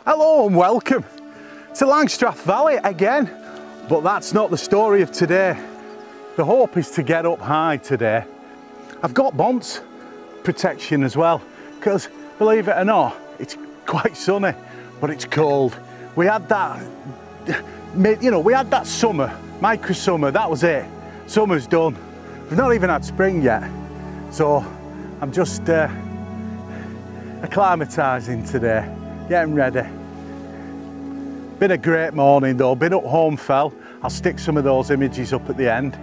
Hello and welcome to An-Stapa Valley again, but that's not the story of today. The hope is to get up high today. I've got bonds protection as well, because believe it or not, it's quite sunny, but it's cold. We had that, we had that summer, micro summer, that was it. Summer's done. We've not even had spring yet, so I'm just acclimatising today, getting ready. Been a great morning though, been up Holmfell. I'll stick some of those images up at the end.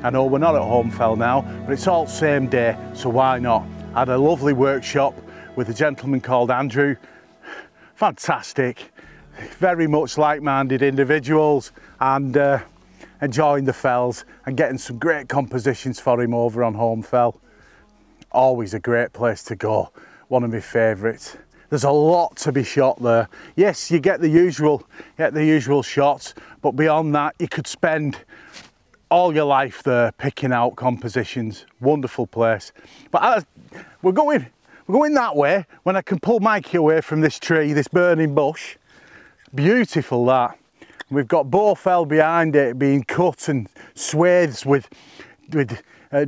I know we're not at Holmfell now, but it's all same day, so why not? I had a lovely workshop with a gentleman called Andrew. Fantastic, very much like-minded individuals, and enjoying the fells and getting some great compositions for him over on Holmfell. Always a great place to go, one of my favourites. There's a lot to be shot there. Yes, you get the usual shots, but beyond that, you could spend all your life there picking out compositions. Wonderful place. But we're going that way when I can pull Mikey away from this tree, this burning bush. Beautiful that. We've got Bowfell behind it being cut and swathes with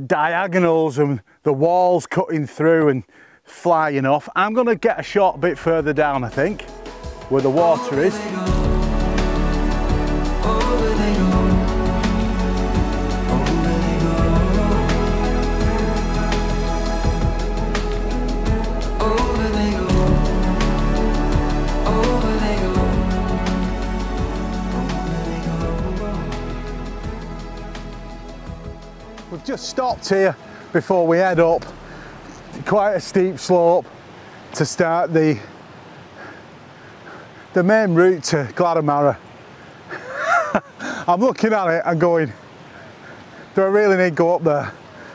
diagonals and the walls cutting through and flying off. I'm going to get a shot a bit further down, I think, where the water is. We've just stopped here before we head up. Quite a steep slope to start the main route to Gladamara. I'm looking at it and going, do I really need to go up there?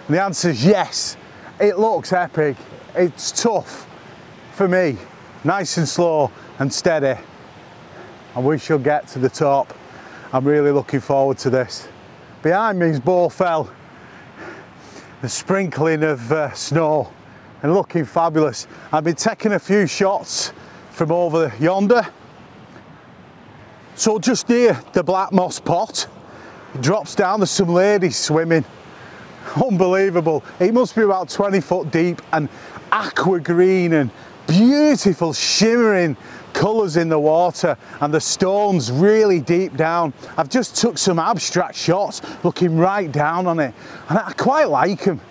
And the answer is yes. It looks epic. It's tough for me, nice and slow and steady, and we shall get to the top. I'm really looking forward to this. Behind me is Bowfell, the sprinkling of snow, and looking fabulous. I've been taking a few shots from over yonder. So just near the Black Moss Pot, it drops down, there's some ladies swimming. Unbelievable. It must be about 20 foot deep and aqua green and beautiful shimmering colours in the water, and the stones really deep down. I've just took some abstract shots looking right down on it, and I quite like them.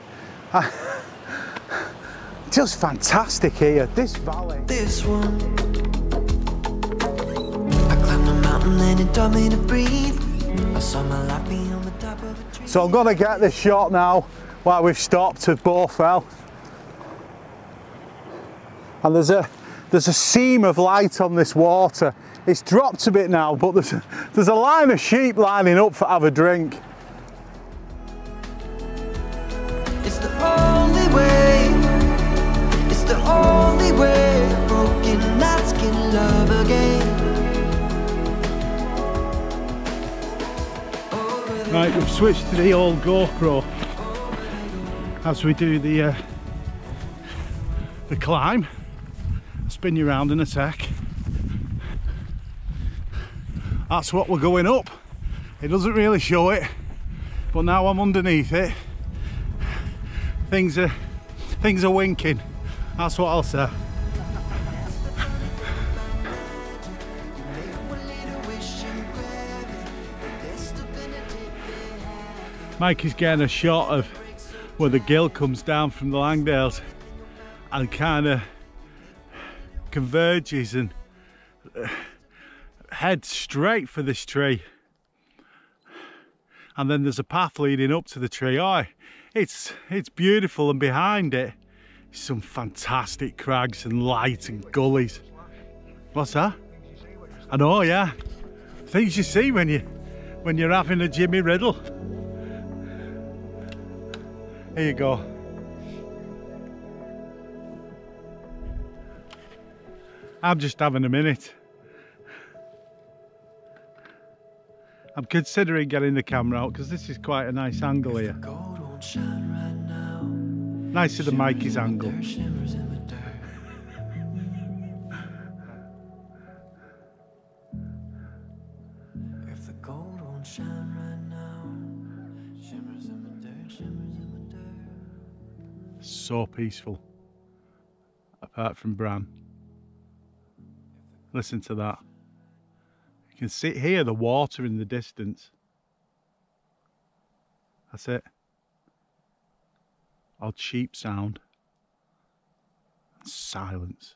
Just fantastic here, this valley. This one, I climbed the mountain and it taught me to breathe. I saw my life be on the top of a tree. So I'm gonna get this shot now while we've stopped at Bowfell. And there's a seam of light on this water. It's dropped a bit now, but there's a line of sheep lining up to have a drink. It's the only way. It's the only way. Broken hearts can love again. Right, we've switched to the old GoPro as we do the climb. I'll spin you around in a sec. That's what we're going up. It doesn't really show it, but now I'm underneath it. Things are winking. That's what I'll say. Mikey's getting a shot of where the gill comes down from the Langdales and kind of converges and heads straight for this tree. And then there's a path leading up to the tree. Oh, it's beautiful, and behind it some fantastic crags and light and gullies. What's that? I know, yeah. Things you see when you're having a Jimmy Riddle. Here you go. I'm just having a minute. I'm considering getting the camera out because this is quite a nice angle here. Nicer than Mikey's angle. So peaceful, apart from Bran. Listen to that. You can hear the water in the distance. That's it. Odd sheep sound. Silence.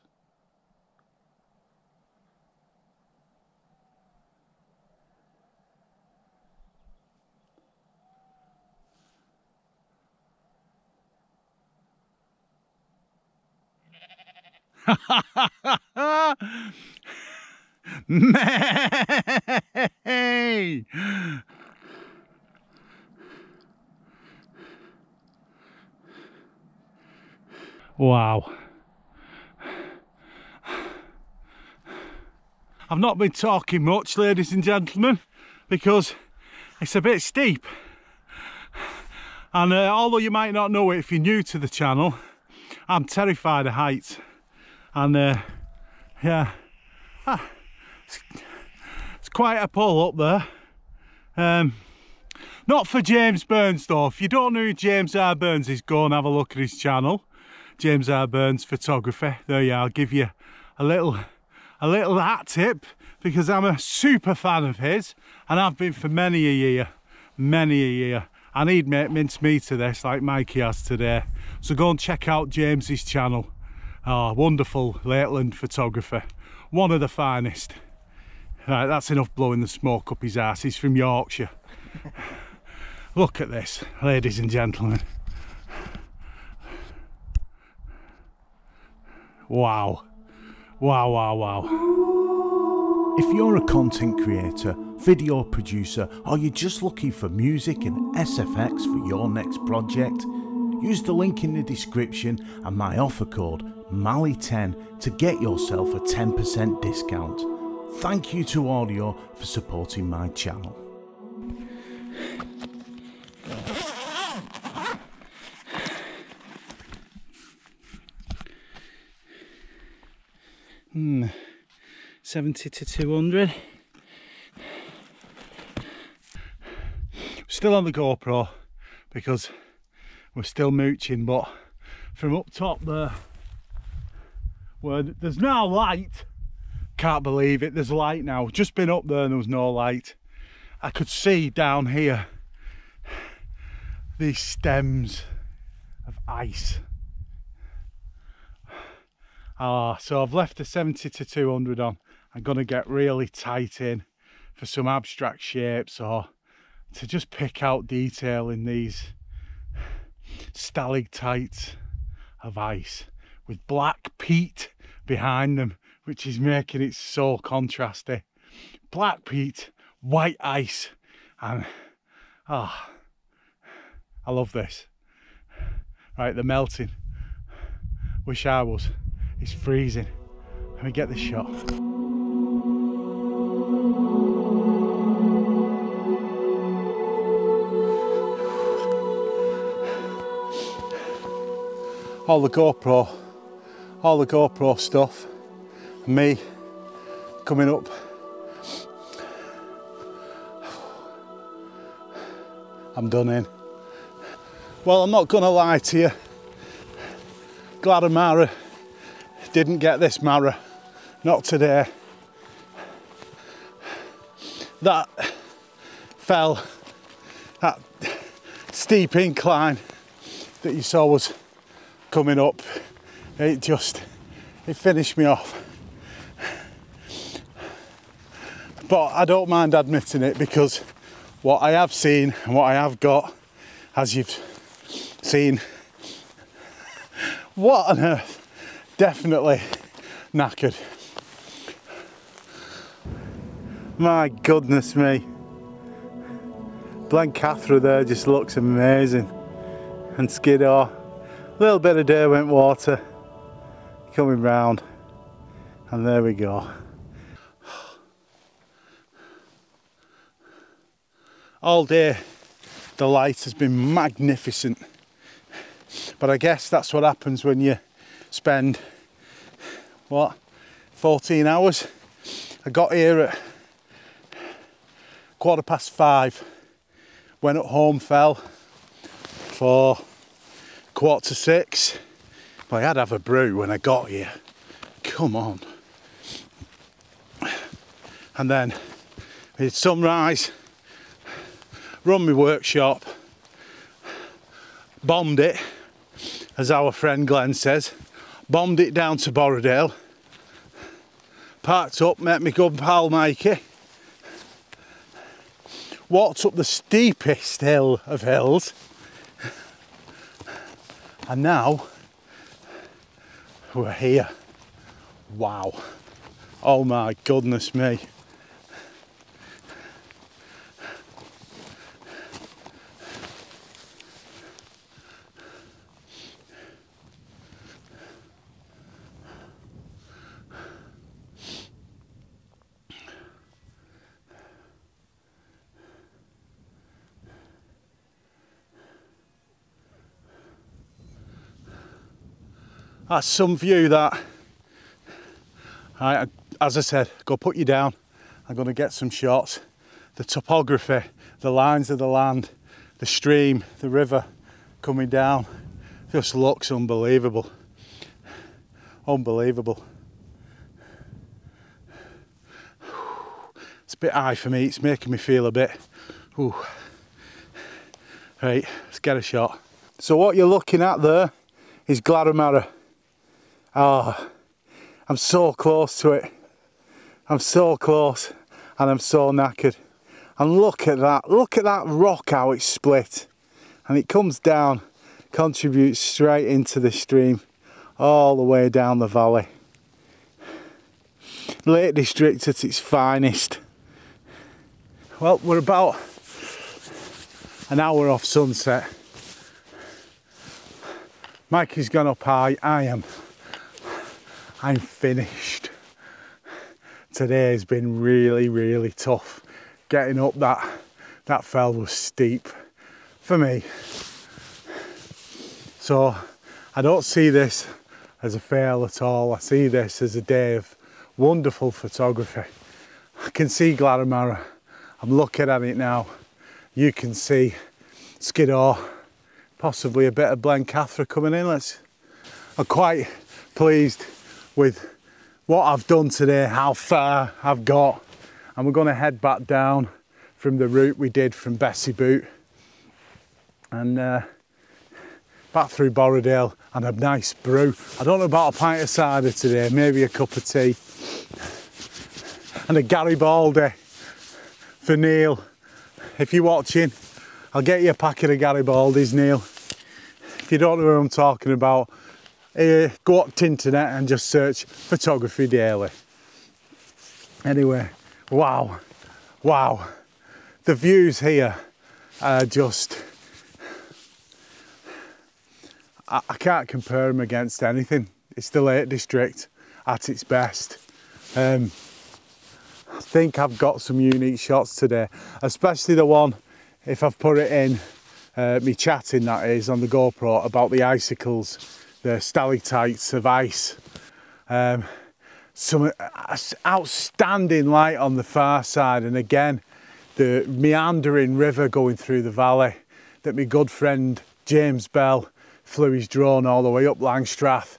Hey! Wow. I've not been talking much, ladies and gentlemen, because it's a bit steep. And although you might not know it if you're new to the channel, I'm terrified of heights. And yeah, it's quite a pull up there. Not for James Burns though. If you don't know who James R. Burns is, go and have a look at his channel, James R. Burns Photography. There you are. I'll give you a little hat tip, because I'm a super fan of his, and I've been for many a year. I need mincemeat to this, like Mikey has today. So go and check out James's channel. Oh, wonderful Lakeland photographer, one of the finest. Right, that's enough blowing the smoke up his arse. He's from Yorkshire. Look at this, ladies and gentlemen. Wow. Wow, wow, wow. If you're a content creator, video producer, or you're just looking for music and SFX for your next project, use the link in the description and my offer code MALI10 to get yourself a 10% discount. Thank you to Audio for supporting my channel. 70 to 200. Still on the GoPro because we're still mooching, but from up top there, where there's no light, can't believe it, there's light now. Just been up there and there was no light. I could see down here these stems of ice. So I've left the 70 to 200 on. I'm going to get really tight in for some abstract shapes, or to just pick out detail in these stalactites of ice with black peat behind them, which is making it so contrasty. Black peat, white ice, and I love this. Right, they're melting. Wish I was. It's freezing. Let me get this shot. All the GoPro stuff, me coming up. I'm done in. Well, I'm not gonna lie to you. Glad Amara didn't get this Mara, not today. That fell, that steep incline that you saw was coming up, it finished me off. But I don't mind admitting it, because what I have seen and what I have got, as you've seen, what on earth? Definitely knackered. My goodness me. Blencathra there just looks amazing. And Skiddaw. A little bit of Derwent water coming round. And there we go. All day the light has been magnificent. But I guess that's what happens when you spend, what, 14 hours. I got here at 5:15. Went up home, fell for 5:45. But I had to have a brew when I got here. Come on. And then it's sunrise, run my workshop, bombed it, as our friend Glenn says, bombed it down to Borrowdale, parked up, met my good pal Mikey, walked up the steepest hill of hills, and now we're here. Wow. Oh my goodness me. That's some view, that. Right, as I said, go put you down. I'm going to get some shots. The topography, the lines of the land, the stream, the river coming down, just looks unbelievable. Unbelievable. It's a bit high for me, it's making me feel a bit, ooh. Right, let's get a shot. So what you're looking at there is Glaramara. Oh, I'm so close to it. I'm so close and I'm so knackered. And look at that rock, how it's split. And it comes down, contributes straight into the stream, all the way down the valley. Lake District at its finest. Well, we're about an hour off sunset. Mikey's gone up high, I'm finished. Today has been really, really tough. Getting up that fell was steep for me. So I don't see this as a fail at all. I see this as a day of wonderful photography. I can see Glaramara. I'm looking at it now. You can see Skiddaw, possibly a bit of Blencathra coming in. I'm quite pleased with what I've done today, how far I've got, and we're going to head back down from the route we did from Bessie Boot and back through Borrowdale and a nice brew. I don't know about a pint of cider today, maybe a cup of tea and a Garibaldi for Neil. If you're watching, I'll get you a packet of Garibaldis, Neil. If you don't know who I'm talking about, go up to internet and just search Photography Daily. Anyway, wow, the views here are just, I can't compare them against anything. It's the Lake District at its best. I think I've got some unique shots today, especially the one, if I've put it in me chatting, that is, on the GoPro, about the icicles, the stalactites of ice. Some outstanding light on the far side, and again the meandering river going through the valley that my good friend James Bell flew his drone all the way up Langstrath,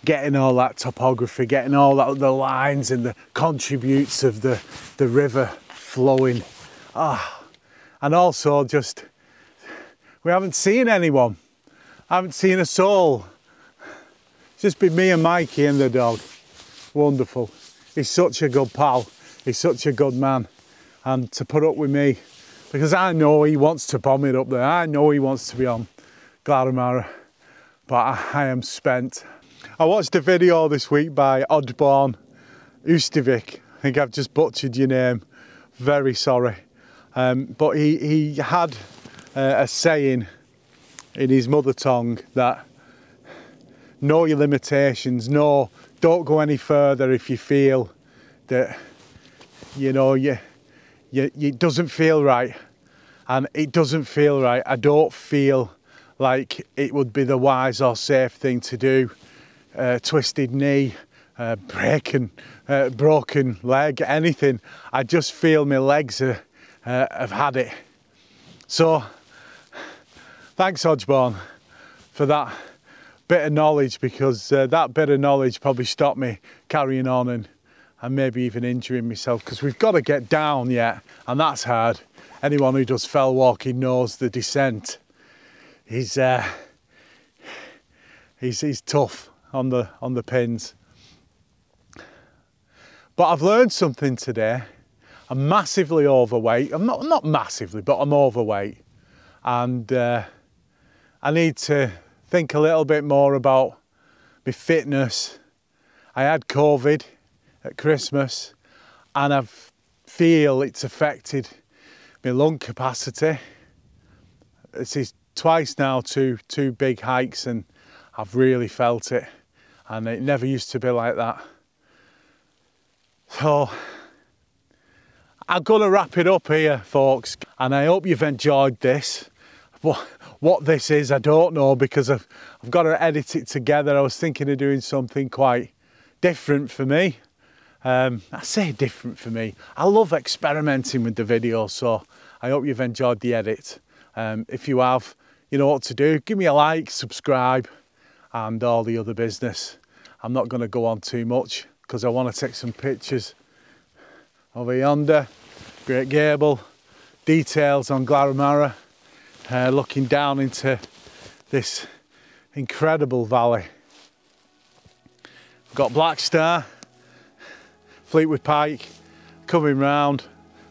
getting all that topography, getting all that, the lines and the contributes of the river flowing. And also just, we haven't seen anyone, I haven't seen a soul. It's just been me and Mikey and the dog. Wonderful. He's such a good pal. He's such a good man. And to put up with me, because I know he wants to bomb it up there. I know he wants to be on Glaramara, but I am spent. I watched a video this week by Oddborn Ustevic. I think I've just butchered your name. Very sorry. But he had a saying in his mother tongue that know your limitations, don't go any further if you feel that, you know, it doesn't feel right. And it doesn't feel right. I don't feel like it would be the wise or safe thing to do. Twisted knee, broken leg, anything. I just feel my legs are have had it. So thanks Hodgborn for that bit of knowledge, because that bit of knowledge probably stopped me carrying on and maybe even injuring myself, because we've got to get down yet, and that's hard. Anyone who does fell walking knows the descent. He's tough on the pins. But I've learned something today. I'm massively overweight. I'm not massively, but I'm overweight, and I need to think a little bit more about my fitness. I had COVID at Christmas, and I feel it's affected my lung capacity. This is twice now, two big hikes, and I've really felt it, and it never used to be like that. So I'm gonna wrap it up here, folks, and I hope you've enjoyed this. What this is, I don't know, because I've got to edit it together. I was thinking of doing something quite different for me. I say different for me. I love experimenting with the video, so I hope you've enjoyed the edit. If you have, you know what to do. Give me a like, subscribe, and all the other business. I'm not going to go on too much because I want to take some pictures. Over yonder, Great Gable, details on Glaramara, looking down into this incredible valley. We've got Black Star, Fleetwood Pike, coming round,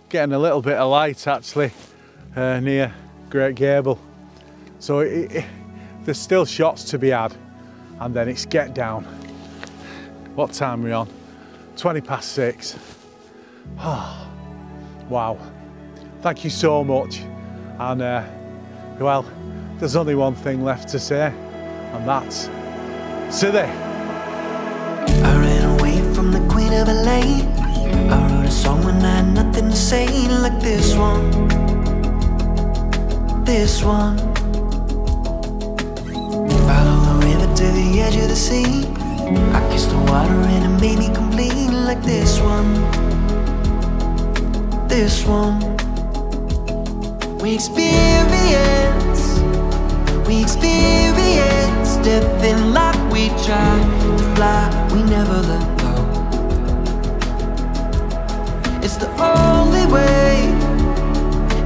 getting a little bit of light actually near Great Gable. So there's still shots to be had, and then it's get down. What time are we on? 20 past 6. Oh, wow. Thank you so much. And well, there's only one thing left to say, and that's Sithee. I ran away from the Queen of LA. I wrote a song when I had nothing to say, like this one. This one. Follow the river to the edge of the sea. I kissed the water and it made me complete, like this one. This one. We experience death in life. We try to fly, we never let go. It's the only way,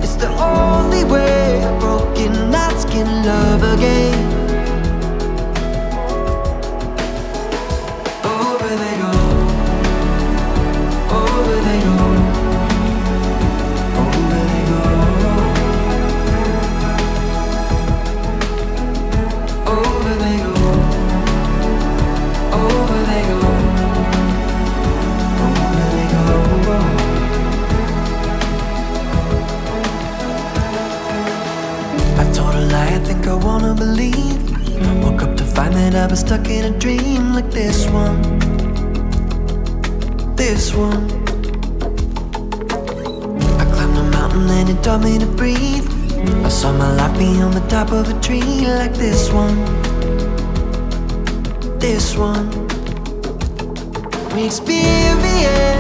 it's the only way. Broken hearts can love again. Over they go, over they go, over they go, over they go, over they go, over they go. I told a lie I think I wanna believe. Woke up to find that I was stuck in a dream, like this one. This one. I climbed a mountain and it taught me to breathe. I saw my life be on the top of a tree, like this one. This one. We experience